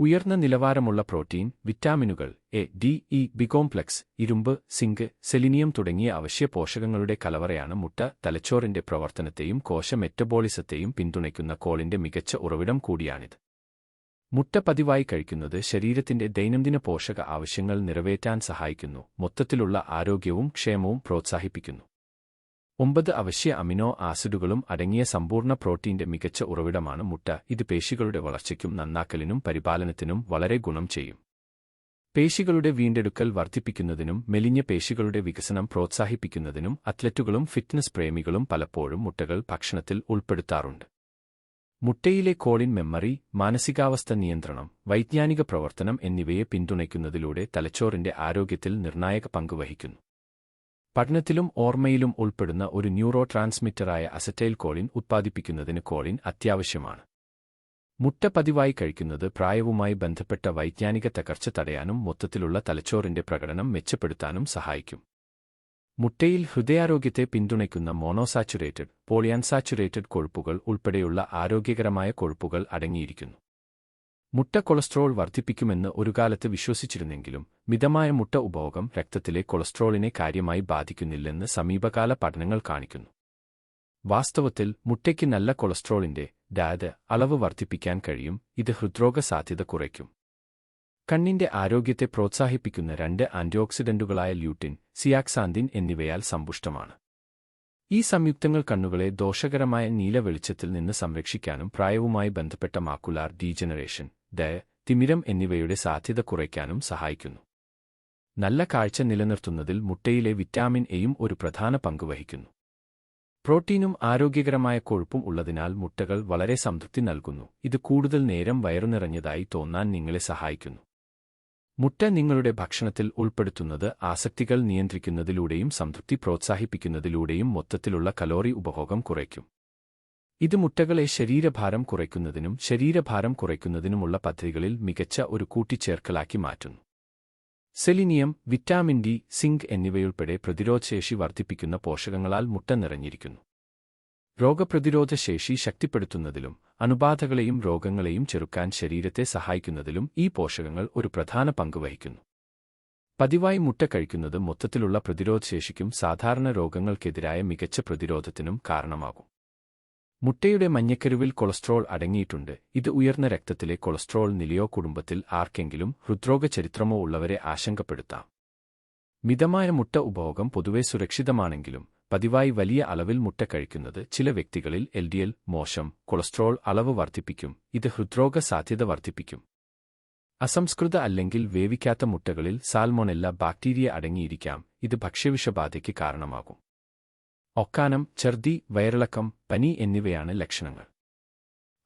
ഉയർന്ന നിലവാരമുള്ള പ്രോട്ടീൻ, വിറ്റാമിനുകൾ A, D, E, B complex, ഇരുമ്പ്, സിങ്ക്, സെലിനിയം തുടങ്ങിയ അവശ്യ പോഷകങ്ങളുടെ കലവറയാണ് മുട്ട. തലച്ചോറിന്റെ പ്രവർത്തനത്തെയും കോശ മെറ്റബോളിസത്തെയും പിന്തുണയ്ക്കുന്ന കോളിന്റെ മികച്ച ഉറവിടം കൂടിയാണിത്. മുട്ട പതിവായി കഴിക്കുന്നത് ശരീരത്തിന്റെ ദൈനംദിന പോഷക ആവശ്യങ്ങൾ നിറവേറ്റാൻ സഹായിക്കുന്നു, മൊത്തത്തിലുള്ള ആരോഗ്യവും ക്ഷേമവും പ്രോത്സാഹിപ്പിക്കുന്നു. 9 അവശ്യ അമിനോ ആസിഡുകളും അടങ്ങിയ സമ്പൂർണ്ണ പ്രോട്ടീന്റെ മികച്ച ഉറവിടമാണ് മുട്ട. ഇത് പേശികളുടെ വളർച്ചയ്ക്കും നന്നാക്കലിനും പരിപാലനത്തിനും വളരെ ഗുണം ചെയ്യും. പേശികളുടെ വീണ്ടെടുക്കൽ വർദ്ധിപ്പിക്കുന്നതിനും മെലിഞ്ഞ പേശികളുടെ വികസനം പ്രോത്സാഹിപ്പിക്കുന്നതിനും അത്ലറ്റുകളും ഫിറ്റ്നസ് പ്രേമികളും പലപ്പോഴും മുട്ടകൾ ഭക്ഷണത്തിൽ ഉൾപ്പെടുത്താറുണ്ട്. മുട്ടയിലെ കോളിൻ മെമ്മറി, മാനസികാവസ്ഥ നിയന്ത്രണം, വൈജ്ഞാനിക പ്രവർത്തനം എന്നിവയെ പിന്തുണയ്ക്കുന്നതിലൂടെ തലച്ചോറിന്റെ ആരോഗ്യത്തിൽ നിർണായക പങ്ക് വഹിക്കുന്നു. പഠനത്തിലും ഓർമ്മയിലും ഉൾപ്പെടുന്ന ഒരു ന്യൂറോ ട്രാൻസ്മിറ്ററായ അസറ്റൈൽ കോളിൻ ഉത്പാദിപ്പിക്കുന്നതിന് കോളിൻ അത്യാവശ്യമാണ്. മുട്ട പതിവായി കഴിക്കുന്നത് പ്രായവുമായി ബന്ധപ്പെട്ട വൈജ്ഞാനിക തകർച്ച തടയാനും മൊത്തത്തിലുള്ള തലച്ചോറിന്റെ പ്രകടനം മെച്ചപ്പെടുത്താനും സഹായിക്കും. മുട്ടയിൽ ഹൃദയാരോഗ്യത്തെ പിന്തുണയ്ക്കുന്ന മോണോസാച്ചുറേറ്റഡ്, പോളിയൻസാച്ചുറേറ്റഡ് കൊഴുപ്പുകൾ ഉൾപ്പെടെയുള്ള ആരോഗ്യകരമായ കൊഴുപ്പുകൾ അടങ്ങിയിരിക്കുന്നു. മുട്ട കൊളസ്ട്രോൾ വർദ്ധിപ്പിക്കുമെന്ന് ഒരുകാലത്ത് വിശ്വസിച്ചിരുന്നെങ്കിലും മിതമായ മുട്ട ഉപഭോഗം രക്തത്തിലെ കൊളസ്ട്രോളിനെ കാര്യമായി ബാധിക്കുന്നില്ലെന്ന് സമീപകാല പഠനങ്ങൾ കാണിക്കുന്നു. വാസ്തവത്തിൽ മുട്ടയ്ക്ക് നല്ല കൊളസ്ട്രോളിന്റെ അളവ് വർദ്ധിപ്പിക്കാൻ കഴിയും. ഇത് ഹൃദ്രോഗ സാധ്യത കുറയ്ക്കും. കണ്ണിന്റെ ആരോഗ്യത്തെ പ്രോത്സാഹിപ്പിക്കുന്ന 2 ആന്റിഓക്സിഡന്റുകളായ ല്യൂട്ടിൻ, സിയാക്സാന്തിൻ എന്നിവയാൽ സമ്പുഷ്ടമാണ്. ഈ സംയുക്തങ്ങൾ കണ്ണുകളെ ദോഷകരമായ നീല വെളിച്ചത്തിൽ നിന്ന് സംരക്ഷിക്കാനും പ്രായവുമായി ബന്ധപ്പെട്ട മാക്കുലാർ ഡീജനറേഷൻ, തിമിരം എന്നിവയുടെ സാധ്യത കുറയ്ക്കാനും സഹായിക്കുന്നു. നല്ല കാഴ്ച നിലനിർത്തുന്നതിൽ മുട്ടയിലെ വിറ്റാമിൻ എയും ഒരു പ്രധാന പങ്ക് വഹിക്കുന്നു. പ്രോട്ടീനും ആരോഗ്യകരമായ കൊഴുപ്പും ഉള്ളതിനാൽ മുട്ടകൾ വളരെ സംതൃപ്തി നൽകുന്നു. ഇത് കൂടുതൽ നേരം വയറുനിറഞ്ഞതായി തോന്നാൻ നിങ്ങളെ സഹായിക്കുന്നു. മുട്ട നിങ്ങളുടെ ഭക്ഷണത്തിൽ ഉൾപ്പെടുത്തുന്നത് ആസക്തികൾ നിയന്ത്രിക്കുന്നതിലൂടെയും സംതൃപ്തി പ്രോത്സാഹിപ്പിക്കുന്നതിലൂടെയും മൊത്തത്തിലുള്ള കലോറി ഉപഭോഗം കുറയ്ക്കും. ഇത് മുട്ടകളെ ശരീരഭാരം കുറയ്ക്കുന്നതിനും ശരീരഭാരം കുറയ്ക്കുന്നതിനുമുള്ള പദ്ധതികളിൽ മികച്ച ഒരു കൂട്ടിച്ചേർക്കലാക്കി മാറ്റുന്നു. സെലിനിയം, വിറ്റാമിൻ ഡി, സിങ്ക് എന്നിവയുൾപ്പെടെ പ്രതിരോധശേഷി വർദ്ധിപ്പിക്കുന്ന പോഷകങ്ങളാൽ മുട്ട നിറഞ്ഞിരിക്കുന്നു. രോഗപ്രതിരോധ ശേഷി ശക്തിപ്പെടുത്തുന്നതിലും അണുബാധകളെയും രോഗങ്ങളെയും ചെറുക്കാൻ ശരീരത്തെ സഹായിക്കുന്നതിലും ഈ പോഷകങ്ങൾ ഒരു പ്രധാന പങ്ക് വഹിക്കുന്നു. പതിവായി മുട്ട കഴിക്കുന്നത് മൊത്തത്തിലുള്ള പ്രതിരോധശേഷിക്കും സാധാരണ രോഗങ്ങൾക്കെതിരായ മികച്ച പ്രതിരോധത്തിനും കാരണമാകും. മുട്ടയുടെ മഞ്ഞക്കരുവിൽ കൊളസ്ട്രോൾ അടങ്ങിയിട്ടുണ്ട്. ഇത് ഉയർന്ന രക്തത്തിലെ കൊളസ്ട്രോൾ നിലയോ കുടുംബത്തിൽ ആർക്കെങ്കിലും ഹൃദ്രോഗ ചരിത്രമോ ഉള്ളവരെ ആശങ്കപ്പെടുത്താം. മിതമായ മുട്ട ഉപഭോഗം പൊതുവെ സുരക്ഷിതമാണെങ്കിലും പതിവായി വലിയ അളവിൽ മുട്ട കഴിക്കുന്നത് ചില വ്യക്തികളിൽ LDL, മോശം കൊളസ്ട്രോൾ അളവ് വർദ്ധിപ്പിക്കും. ഇത് ഹൃദ്രോഗ സാധ്യത വർദ്ധിപ്പിക്കും. അസംസ്കൃത അല്ലെങ്കിൽ വേവിക്കാത്ത മുട്ടകളിൽ സാൽമോണെല്ല ബാക്ടീരിയ അടങ്ങിയിരിക്കാം. ഇത് ഭക്ഷ്യവിഷബാധയ്ക്ക് കാരണമാകും. ഒക്കാനം, ഛർദി, വയറിളക്കം, പനി എന്നിവയാണ് ലക്ഷണങ്ങൾ.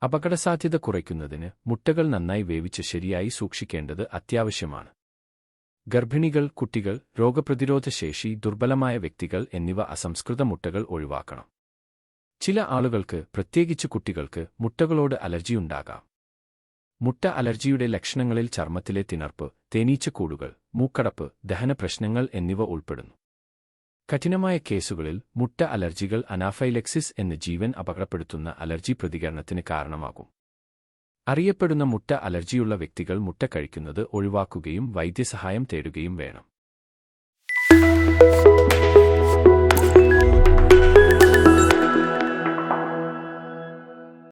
അപകടസാധ്യത കുറയ്ക്കുന്നതിന് മുട്ടകൾ നന്നായി വേവിച്ച് ശരിയായി സൂക്ഷിക്കേണ്ടത് അത്യാവശ്യമാണ്. ഗർഭിണികൾ, കുട്ടികൾ, രോഗപ്രതിരോധ ശേഷി ദുർബലമായ വ്യക്തികൾ എന്നിവ അസംസ്കൃത മുട്ടകൾ ഒഴിവാക്കണം. ചില ആളുകൾക്ക്, പ്രത്യേകിച്ച് കുട്ടികൾക്ക്, മുട്ടകളോട് അലർജിയുണ്ടാകാം. മുട്ട അലർജിയുടെ ലക്ഷണങ്ങളിൽ ചർമ്മത്തിലെ തിണർപ്പ്, തേനീച്ചക്കൂടുകൾ, മൂക്കടപ്പ്, ദഹന പ്രശ്നങ്ങൾ എന്നിവ ഉൾപ്പെടുന്നു. കഠിനമായ കേസുകളിൽ മുട്ട അലർജികൾ അനാഫൈലക്സിസ് എന്ന ജീവൻ അപകടപ്പെടുത്തുന്ന അലർജി പ്രതികരണത്തിന് കാരണമാകും. അറിയപ്പെടുന്ന മുട്ട അലർജിയുള്ള വ്യക്തികൾ മുട്ട കഴിക്കുന്നത് ഒഴിവാക്കുകയും വൈദ്യസഹായം തേടുകയും വേണം.